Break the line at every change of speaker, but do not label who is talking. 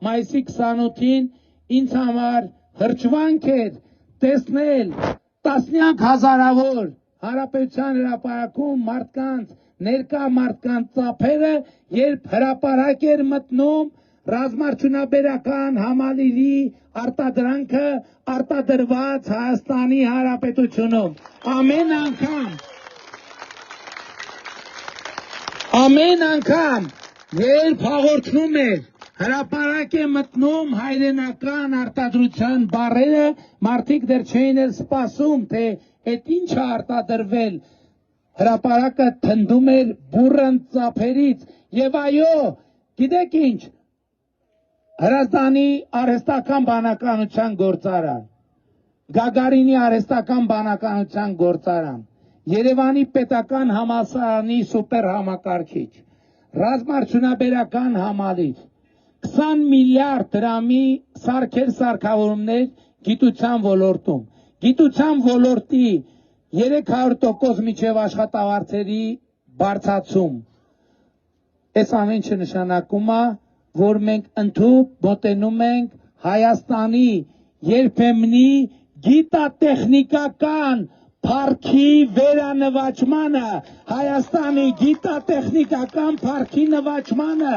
մայիսի 28-ին ինձ համար հրճվանք էր տեսնել տասնյակ հազարավոր Հանրապետության հրապարակում մարդկանց, ներկա մարդկանց ծափերը, երբ հրապարակ էր մտնում ռազմարդյունաբերական համալիրի արտադրանքը արտադրված Հայաստանի Հանրապետությունում։ Ամեն անգամ, երբ հաղորդնում էր հրապարակ է մտնում հայրենական արտադրության բառերը, մարդիկ դեռ չէին էլ սպասում, թե այդ ինչ է արտադրվել, հրապարակը թնդում էր բուռն ծափերից, եւ այո, գիտեք ինչ, Հրազդանի արհեստական բանականության գործարան, Գագարինի արհեստական բանականության գործարան, Երևանի պետական համալսարանի սուպեր համակարգիչ, ռազմարդյունաբերական համալիր, 20 միլիարդ դրամի սարքեր սարքավորումներ գիտության ոլորտում, գիտության ոլորտի 300% միջև աշխատավարձերի բարձրացում, այս ամեն ինչը նշանակում է, որ մենք ընդհուպ մոտենում ենք Հայաստանի երբեմնի գիտատեխնիկական փառքի վերանվաճմանը, Հայաստանի գիտատեխնիկական փառքի նվաճմանը,